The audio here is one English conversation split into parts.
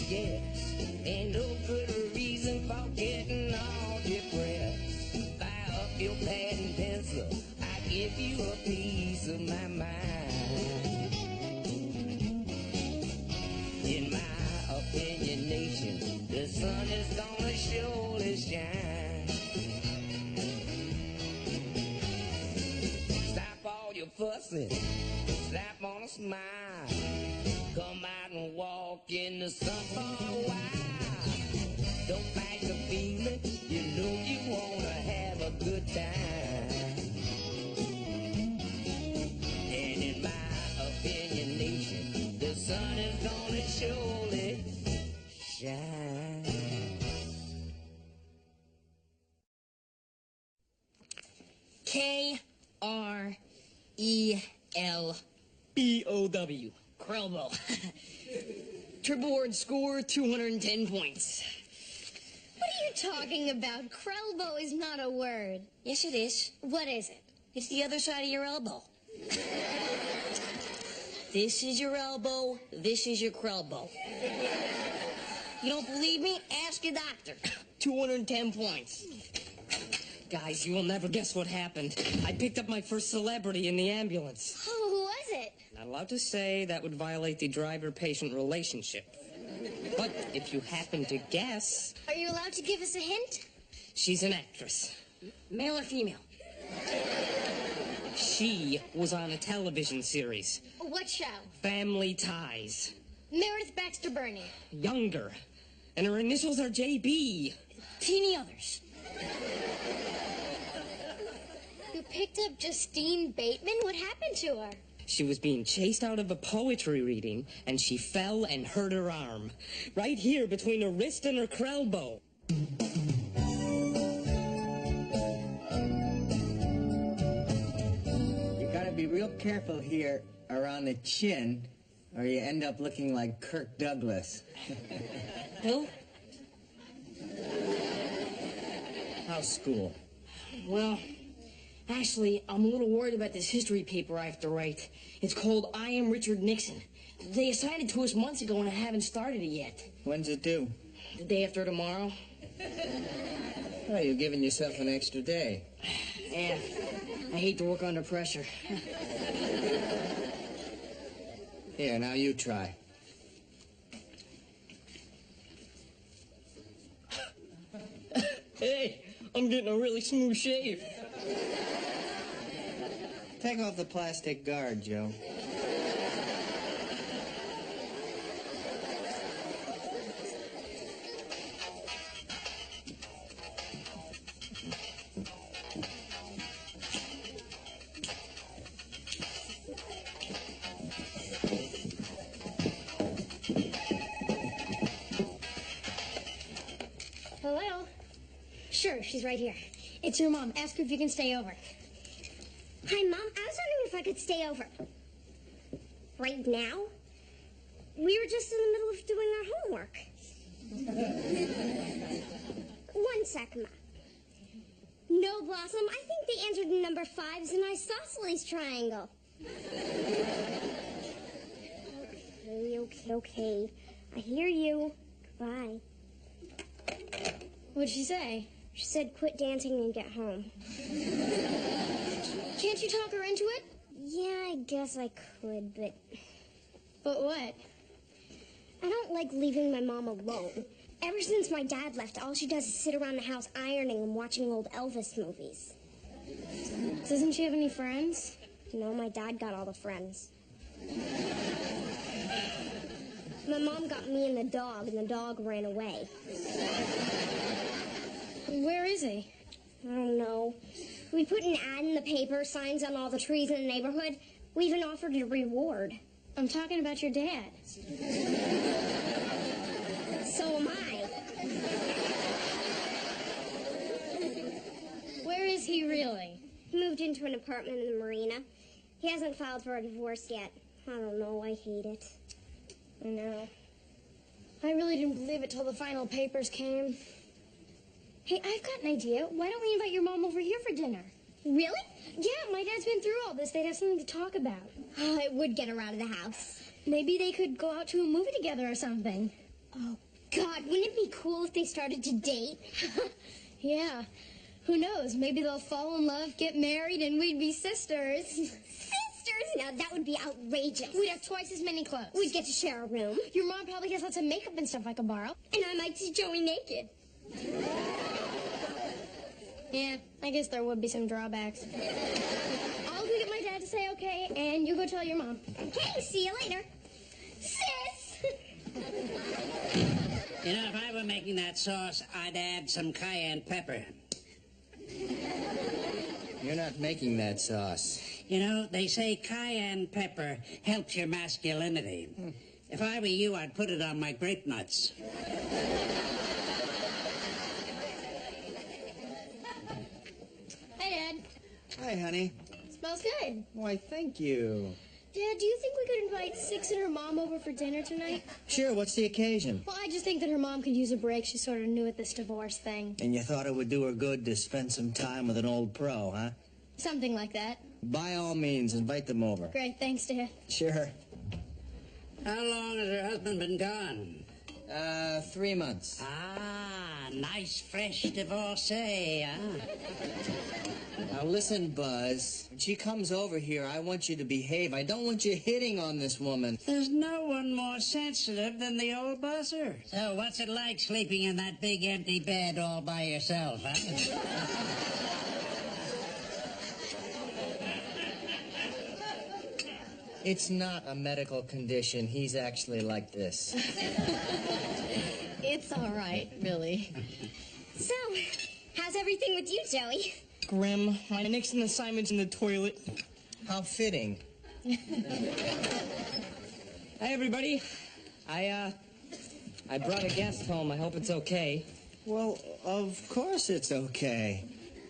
yes. Ain't no good reason for getting all depressed. Fire up your pad and pencil, I give you a piece of my mind. In my opinion, nation, the sun is gonna surely shine. Stop all your fussing, slap on a smile. Come out and walk in the sun for a while. Don't fight the feeling, you know you wanna have a good time. And in my opinion, nation, the sun is gonna surely shine. K-R-E-L-B-O-W. Krelbo. Triple word score, 210 points. What are you talking about? Krelbo is not a word. Yes, it is. What is it? It's the other side of your elbow. This is your elbow, this is your Krelbo. You don't believe me? Ask your doctor. 210 points. Guys, you will never guess what happened. I picked up my first celebrity in the ambulance. Oh, who was it? Not allowed to say, that would violate the driver-patient relationship. But if you happen to guess... Are you allowed to give us a hint? She's an actress. Male or female? She was on a television series. What show? Family Ties. Meredith Baxter Burney. Younger. And her initials are JB. Teeny others. You picked up Justine Bateman? What happened to her? She was being chased out of a poetry reading, and she fell and hurt her arm. Right here between her wrist and her Krelbo. You gotta be real careful here around the chin, or you end up looking like Kirk Douglas. Who? How's school? Well, actually, I'm a little worried about this history paper I have to write. It's called I Am Richard Nixon. They assigned it to us months ago, and I haven't started it yet. When's it due? The day after tomorrow. Oh, you're giving yourself an extra day. Yeah, I hate to work under pressure. Here, now you try. Hey, I'm getting a really smooth shave. Take off the plastic guard, Joe. Hello? Sure, she's right here. It's your mom. Ask her if you can stay over. Hi, Mom. I was wondering if I could stay over. Right now? We were just in the middle of doing our homework. 1 sec, Ma. No, Blossom. I think the answer to number 5 is an isosceles triangle. Okay. I hear you. Goodbye. What'd she say? She said quit dancing and get home. Can't you talk her into it? Yeah, I guess I could, but... But what? I don't like leaving my mom alone. Ever since my dad left, all she does is sit around the house ironing and watching old Elvis movies. Doesn't she have any friends? No, my dad got all the friends. My mom got me and the dog ran away. Where is he? I don't know. We put an ad in the paper, signs on all the trees in the neighborhood. We even offered a reward. I'm talking about your dad. So am I. Where is he really? He moved into an apartment in the marina. He hasn't filed for a divorce yet. I don't know, I hate it. I know. I really didn't believe it till the final papers came. Hey, I've got an idea. Why don't we invite your mom over here for dinner? Really? Yeah, my dad's been through all this. They'd have something to talk about. Oh, it would get her out of the house. Maybe they could go out to a movie together or something. Oh, God, wouldn't it be cool if they started to date? Yeah. Who knows? Maybe they'll fall in love, get married, and we'd be sisters. Sisters? Now, that would be outrageous. We'd have twice as many clothes. We'd get to share a room. Your mom probably has lots of makeup and stuff I could borrow. And I might see Joey naked. Yeah, I guess there would be some drawbacks. I'll go get my dad to say okay, and you go tell your mom. Okay, see you later. Sis! You know, if I were making that sauce, I'd add some cayenne pepper. You're not making that sauce. You know, they say cayenne pepper helps your masculinity. If I were you, I'd put it on my grape nuts. Hi, Dad. Hi, honey. Smells good. Why, thank you. Dad, do you think we could invite Six and her mom over for dinner tonight? Sure, what's the occasion? Well, I just think that her mom could use a break. She's sort of new at this divorce thing. And you thought it would do her good to spend some time with an old pro, huh? Something like that. By all means, invite them over. Great, thanks, Dad. Sure. How long has her husband been gone? 3 months. Ah, nice fresh divorcee, huh? Now listen, Buzz. When she comes over here, I want you to behave. I don't want you hitting on this woman. There's no one more sensitive than the old buzzer. So what's it like sleeping in that big empty bed all by yourself, huh? It's not a medical condition. He's actually like this. It's all right, really. So, how's everything with you, Joey? Grim. My Nixon assignment's in the toilet. How fitting. Hey, everybody. I brought a guest home. I hope it's okay. Well, of course it's okay.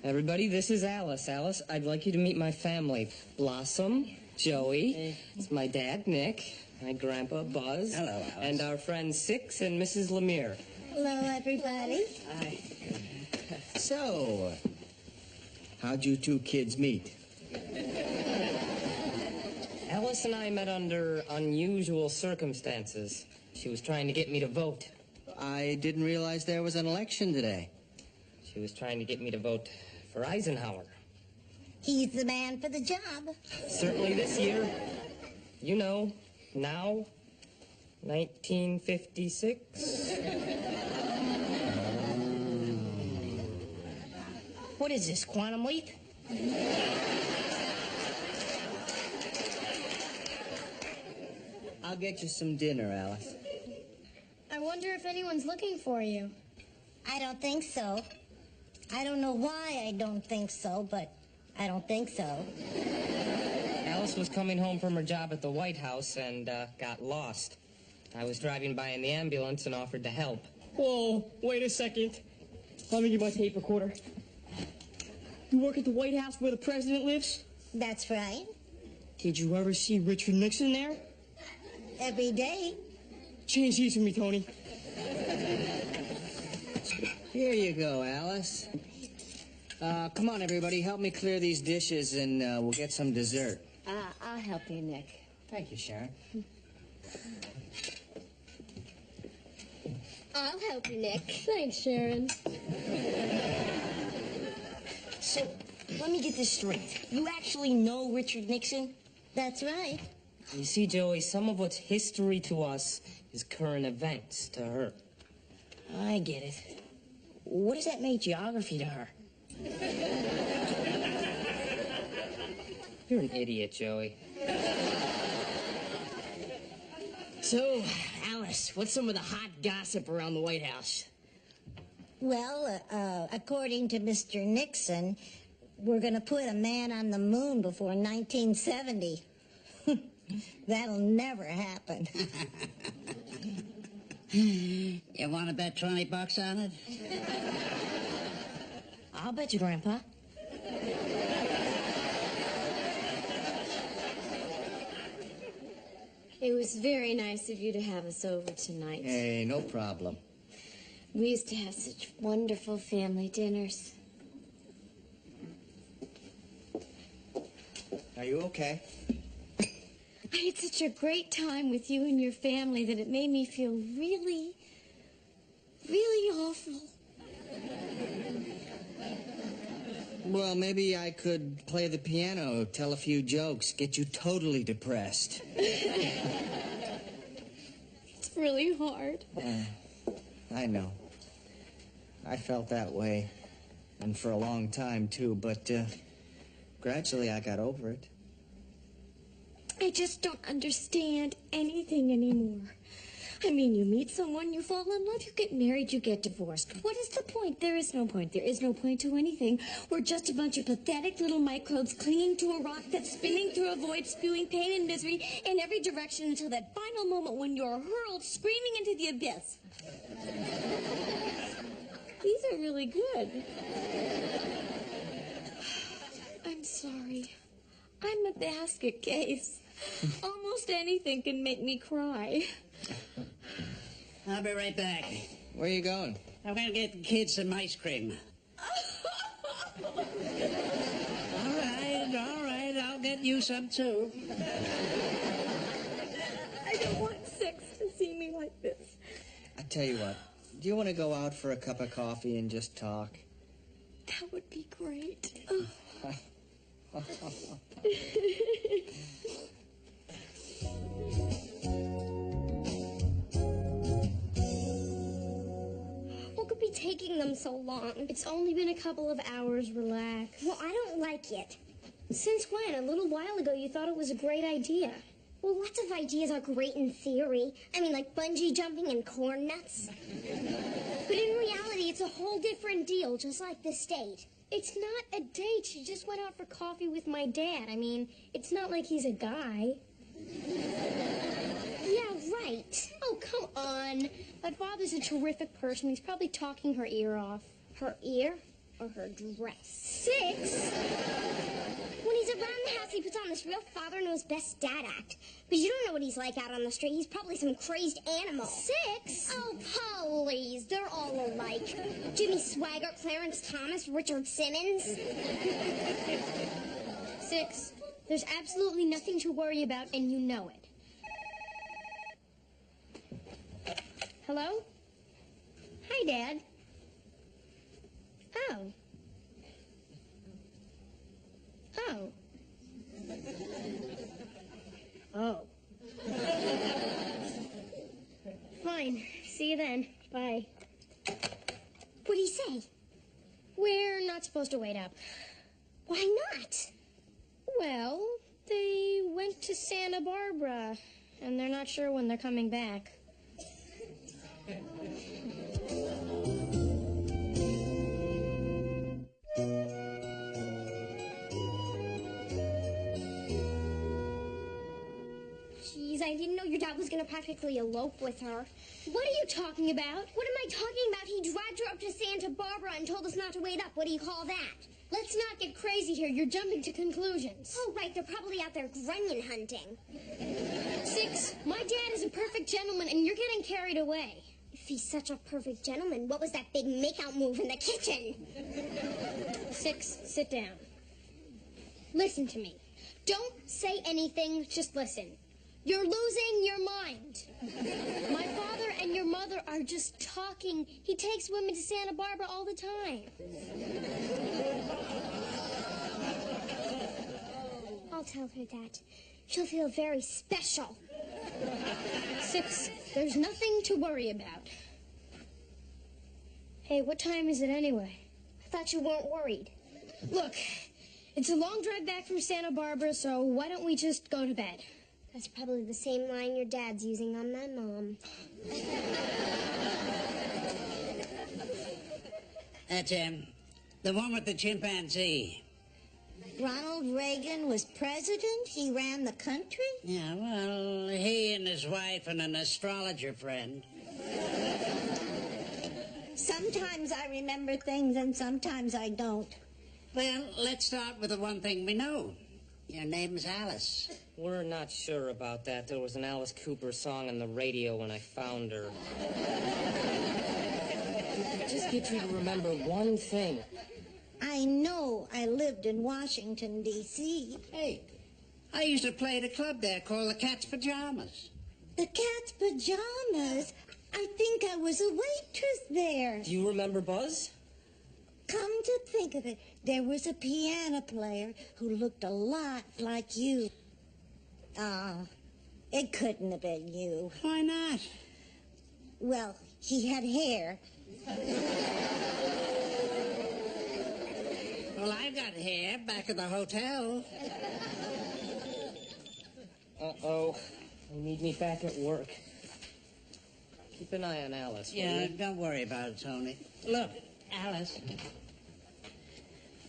Everybody, this is Alice. Alice, I'd like you to meet my family. Blossom, Joey, it's my dad, Nick, my grandpa, Buzz. Hello, Alice. And our friends Six and Mrs. Lemire. Hello, everybody. Hi. So, how'd you two kids meet? Alice and I met under unusual circumstances. She was trying to get me to vote. I didn't realize there was an election today. She was trying to get me to vote for Eisenhower. He's the man for the job. Certainly this year. You know, now, 1956. What is this, Quantum Leap? I'll get you some dinner, Alice. I wonder if anyone's looking for you. I don't think so. I don't know why I don't think so, but I don't think so. Alice was coming home from her job at the White House and got lost. I was driving by in the ambulance and offered to help. Whoa, wait a second. Let me get my tape recorder. You work at the White House where the president lives? That's right. Did you ever see Richard Nixon there? Every day. Change these for me, Tony. Here you go, Alice. Come on, everybody. Help me clear these dishes and we'll get some dessert. I'll help you, Nick. Thank you, Sharon. I'll help you, Nick. Thanks, Sharon. So, let me get this straight. You actually know Richard Nixon? That's right. You see, Joey, some of what's history to us is current events to her. I get it. What does that make geography to her? You're an idiot, Joey. So, Alice, what's some of the hot gossip around the White House? Well, according to Mr. Nixon, we're going to put a man on the moon before 1970. That'll never happen. You want to bet $20 on it? I'll bet you, Grandpa. It was very nice of you to have us over tonight. Hey, no problem. We used to have such wonderful family dinners. Are you okay? I had such a great time with you and your family that it made me feel really really awful. Well, maybe I could play the piano, tell a few jokes, get you totally depressed. It's really hard. I know. I felt that way. And for a long time, too. But, gradually I got over it. I just don't understand anything anymore. I mean, you meet someone, you fall in love, you get married, you get divorced. What is the point? There is no point. There is no point to anything. We're just a bunch of pathetic little microbes clinging to a rock that's spinning through a void, spewing pain and misery in every direction until that final moment when you're hurled screaming into the abyss. These are really good. I'm sorry. I'm a basket case. Almost anything can make me cry. I'll be right back. Where are you going? I'm going to get the kids some ice cream. All right, I'll get you some too. I don't want Six to see me like this. I tell you what, do you want to go out for a cup of coffee and just talk? That would be great. What could be taking them so long? It's only been a couple of hours. Relax. Well, I don't like it. Since when? A little while ago, you thought it was a great idea. Well, lots of ideas are great in theory. I mean, like bungee jumping and corn nuts. But in reality, it's a whole different deal, just like this date. It's not a date. She just went out for coffee with my dad. I mean, it's not like he's a guy. Yeah, right. Oh, come on. My father's a terrific person. He's probably talking her ear off. Her ear or her dress? Six? When he's around the house, he puts on this real father-knows-best dad act. But you don't know what he's like out on the street. He's probably some crazed animal. Six? Oh, please. They're all alike. Jimmy Swaggart, Clarence Thomas, Richard Simmons. Six, there's absolutely nothing to worry about, and you know it. Hello? Hi, Dad. Oh. Oh. Oh. Fine. See you then. Bye. What'd he say? We're not supposed to wait up. Why not? Well, they went to Santa Barbara, and they're not sure when they're coming back. Jeez, I didn't know your dad was gonna practically elope with her. What are you talking about? What am I talking about? He dragged her up to Santa Barbara and told us not to wait up. What do you call that? Let's not get crazy here. You're jumping to conclusions. Oh, right. They're probably out there grunion hunting. Six, my dad is a perfect gentleman, and you're getting carried away. If he's such a perfect gentleman, what was that big make-out move in the kitchen? Six, sit down. Listen to me. Don't say anything, just listen. You're losing your mind. My father and your mother are just talking. He takes women to Santa Barbara all the time. I'll tell her that. She'll feel very special. Six, there's nothing to worry about. Hey, what time is it anyway? I thought you weren't worried. Look, it's a long drive back from Santa Barbara, so why don't we just go to bed? That's probably the same line your dad's using on my mom. That's him. The one with the chimpanzee. Ronald Reagan was president? He ran the country? Yeah, well, he and his wife and an astrologer friend. Sometimes I remember things and sometimes I don't. Well, let's start with the one thing we know. Your name's Alice. We're not sure about that. There was an Alice Cooper song on the radio when I found her. Just get you to remember one thing. I know I lived in Washington, D.C. Hey, I used to play at a club there called the Cat's Pajamas. The Cat's Pajamas? I think I was a waitress there. Do you remember Buzz? Come to think of it, there was a piano player who looked a lot like you. It couldn't have been you. Why not? Well, he had hair. Well, I got hair back at the hotel. Uh-oh. They need me back at work. Keep an eye on Alice. Yeah, don't worry about it, Tony. Look, Alice,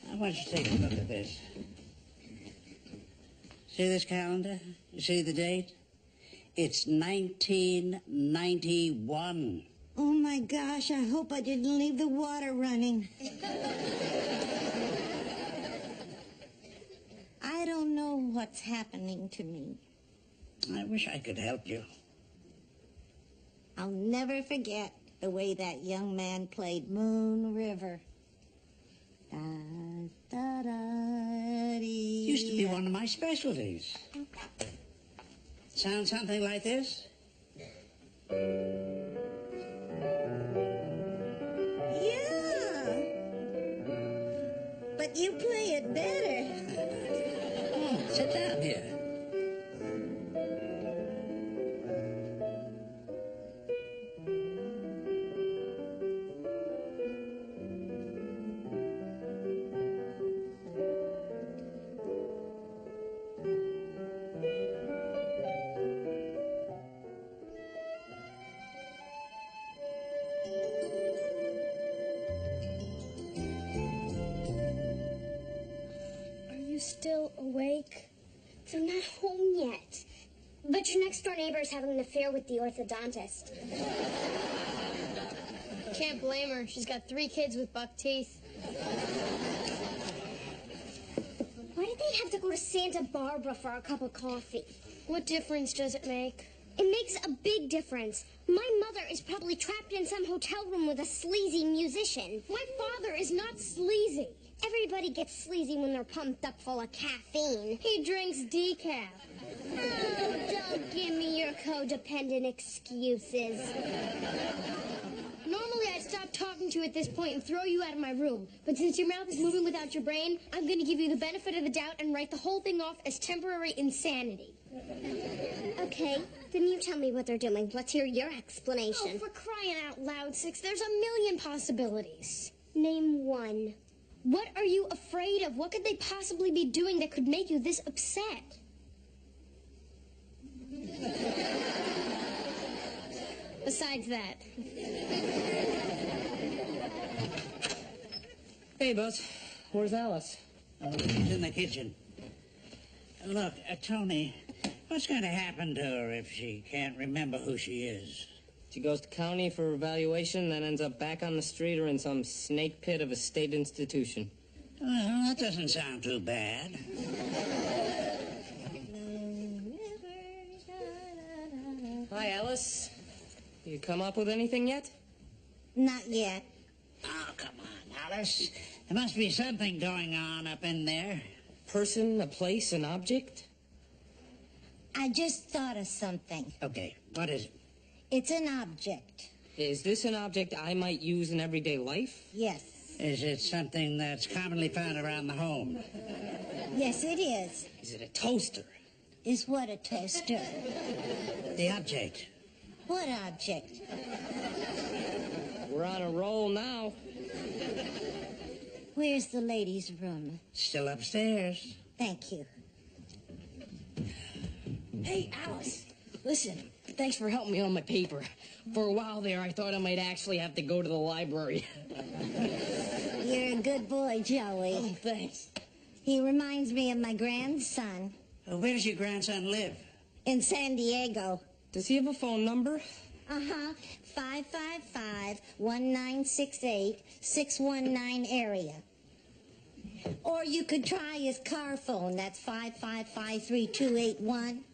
I want you to take a look at this. See this calendar? You see the date? It's 1991. Oh, my gosh, I hope I didn't leave the water running. I don't know what's happening to me. I wish I could help you. I'll never forget the way that young man played Moon River. Da, da, da, dee, Used to be one of my specialties. Sound something like this? Yeah. But you play it better. Oh, sit down here. Still awake? They're not home yet. But your next door neighbor is having an affair with the orthodontist. Can't blame her. She's got 3 kids with buck teeth. Why did they have to go to Santa Barbara for a cup of coffee? What difference does it make? It makes a big difference. My mother is probably trapped in some hotel room with a sleazy musician. My father is not sleazy. Everybody gets sleazy when they're pumped up full of caffeine. He drinks decaf. Oh, don't give me your codependent excuses. Normally I'd stop talking to you at this point and throw you out of my room. But since your mouth is moving without your brain, I'm going to give you the benefit of the doubt and write the whole thing off as temporary insanity. Okay, then you tell me what they're doing. Let's hear your explanation. Oh, for crying out loud, Six, there's a million possibilities. Name one. What are you afraid of? What could they possibly be doing that could make you this upset? Besides that. Hey, Buzz. Where's Alice? Oh, she's in the kitchen. Look, Tony, what's going to happen to her if she can't remember who she is? She goes to county for evaluation, then ends up back on the street or in some snake pit of a state institution. Well, that doesn't sound too bad. Hi, Alice. You come up with anything yet? Not yet. Oh, come on, Alice. There must be something going on up in there. Person, a place, an object? I just thought of something. Okay, what is it? It's an object. Is this an object I might use in everyday life? Yes. Is it something that's commonly found around the home? Yes, it is. Is it a toaster? Is what a toaster? The object. What object? We're on a roll now. Where's the ladies' room? Still upstairs. Thank you. Hey, Alice. Listen, thanks for helping me on my paper. For a while there, I thought I might actually have to go to the library. You're a good boy, Joey. Oh, thanks. He reminds me of my grandson. Where does your grandson live? In San Diego. Does he have a phone number? 555-1968-619 area. Or you could try his car phone. That's 555-3281.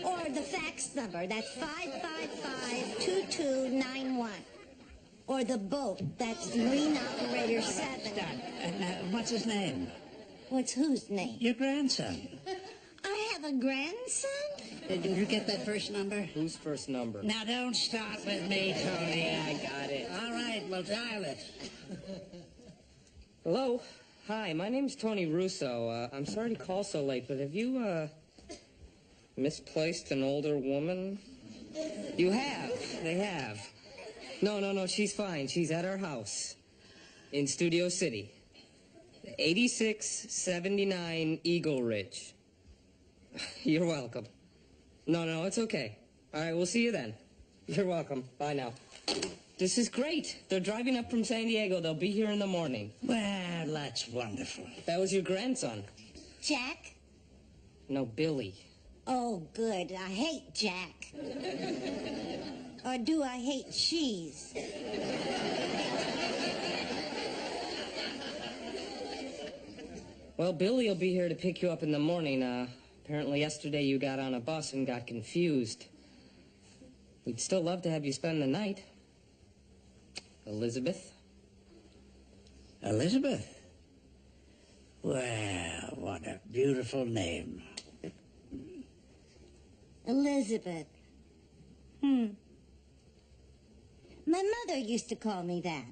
Or the fax number. That's 555-2291. Or the boat. That's Marine Operator 7. What's his name? What's whose name? Your grandson. I have have a grandson? Did you get that first number? Whose first number? Now, don't start with me, Tony. I got it. All right, well, dial it. Hello? Hi, my name's Tony Russo. I'm sorry to call so late, but have you, misplaced an older woman? You have. They have. No, she's fine. She's at our house in Studio City. 8679 Eagle Ridge. You're welcome. No, it's okay. All right, we'll see you then. You're welcome. Bye now. This is great. They're driving up from San Diego. They'll be here in the morning. Well, that's wonderful. That was your grandson. Jack? No, Billy. Oh, good. I hate Jack. Or do I hate cheese? Well, Billy will be here to pick you up in the morning. Apparently yesterday you got on a bus and got confused. We'd still love to have you spend the night. Elizabeth? Elizabeth? Well, what a beautiful name. Elizabeth. My mother used to call me that.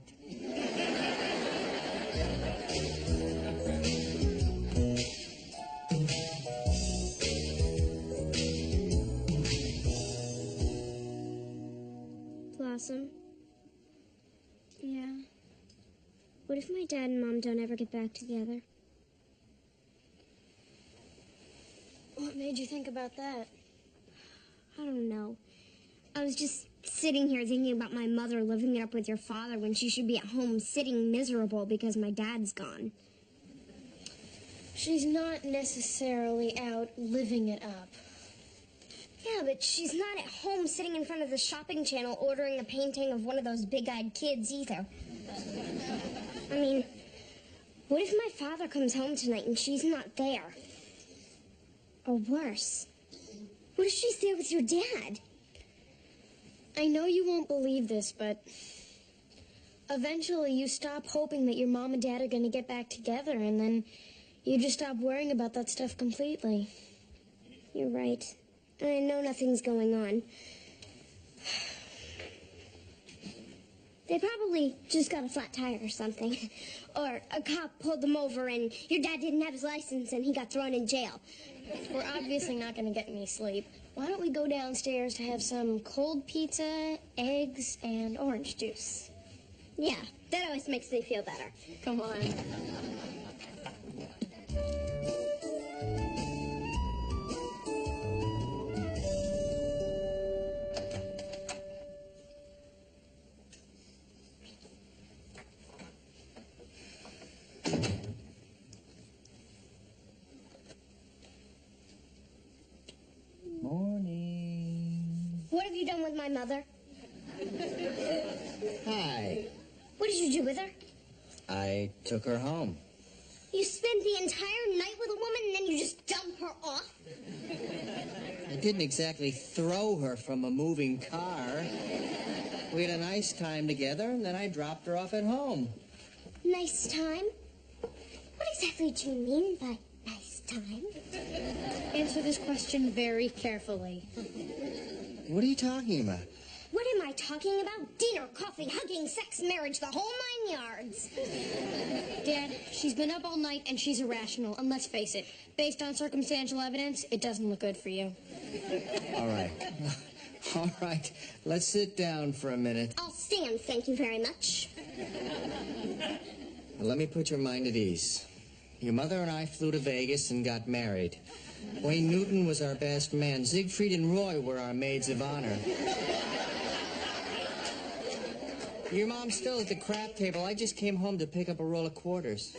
Blossom? Yeah? What if my dad and Mom don't ever get back together? What made you think about that? I don't know. I was just sitting here thinking about my mother living it up with your father when she should be at home sitting miserable because my dad's gone. She's not necessarily out living it up. Yeah, but she's not at home sitting in front of the shopping channel ordering a painting of one of those big-eyed kids either. I mean, what if my father comes home tonight and she's not there? Or worse, what if she's there with your dad? I know you won't believe this, but eventually you stop hoping that your mom and dad are going to get back together, and then you just stop worrying about that stuff completely. You're right. I know nothing's going on. They probably just got a flat tire or something. Or a cop pulled them over and your dad didn't have his license and he got thrown in jail. We're obviously not going to get any sleep. Why don't we go downstairs to have some cold pizza, eggs, and orange juice? Yeah, that always makes me feel better. Come on. Morning. What have you done with my mother? Hi. What did you do with her? I took her home. You spent the entire night with a woman and then you just dump her off? I didn't exactly throw her from a moving car. We had a nice time together, and then I dropped her off at home. Nice time? What exactly do you mean by nice time? Answer this question very carefully. What are you talking about? What am I talking about? Dinner, coffee, hugging, sex, marriage, the whole 9 yards. Dad, she's been up all night and she's irrational. And let's face it, based on circumstantial evidence, it doesn't look good for you. All right. All right. Let's sit down for a minute. I'll stand, thank you very much. Let me put your mind at ease. Your mother and I flew to Vegas and got married. Wayne Newton was our best man. Siegfried and Roy were our maids of honor. Your mom's still at the crap table. I just came home to pick up a roll of quarters.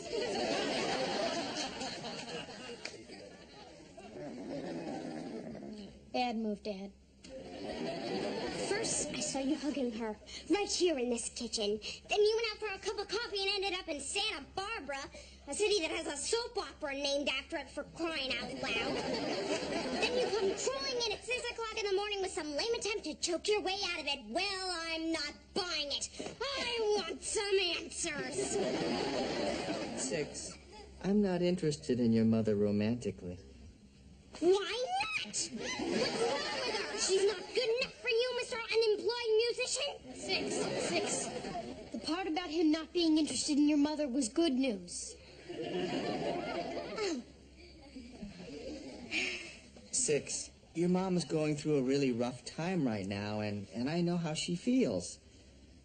Bad move, Dad. First, I saw you hugging her, right here in this kitchen. Then you went out for a cup of coffee and ended up in Santa Barbara, a city that has a soap opera named after it, for crying out loud. Then you come crawling in at 6 o'clock in the morning with some lame attempt to choke your way out of it. Well, I'm not buying it. I want some answers. 6. I'm not interested in your mother romantically. Why nuts. What's wrong with her? She's not good enough for you, Mr. Unemployed Musician. Six. The part about him not being interested in your mother was good news. 6, your mom is going through a really rough time right now, and I know how she feels.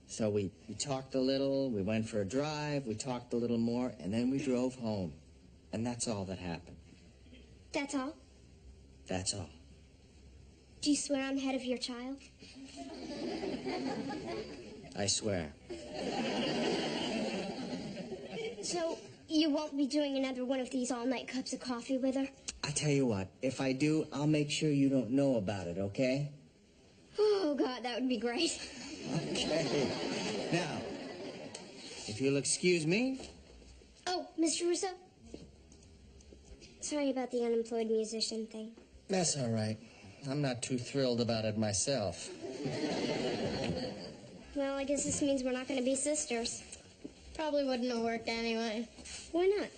So we talked a little, we went for a drive, we talked a little more, and then we drove home. And that's all that happened. That's all? That's all. Do you swear on the head of your child? I swear. So, you won't be doing another one of these all-night cups of coffee with her? I tell you what, if I do, I'll make sure you don't know about it, okay? Oh, God, that would be great. Okay. Now, if you'll excuse me. Oh, Mr. Russo? Sorry about the unemployed musician thing. That's all right. I'm not too thrilled about it myself. Well, I guess this means we're not going to be sisters. Probably wouldn't have worked anyway. Why not?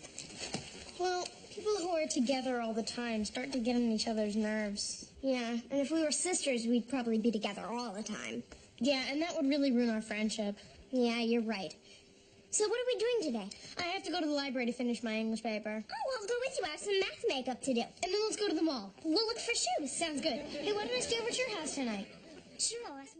Well, people who are together all the time start to get on each other's nerves. Yeah, and if we were sisters, we'd probably be together all the time. Yeah, and that would really ruin our friendship. Yeah, you're right. So what are we doing today? I have to go to the library to finish my English paper. Oh, I'll go with you. I have some math makeup to do. And then let's go to the mall. We'll look for shoes. Sounds good. Hey, why don't I stay over at your house tonight? Sure, I'll ask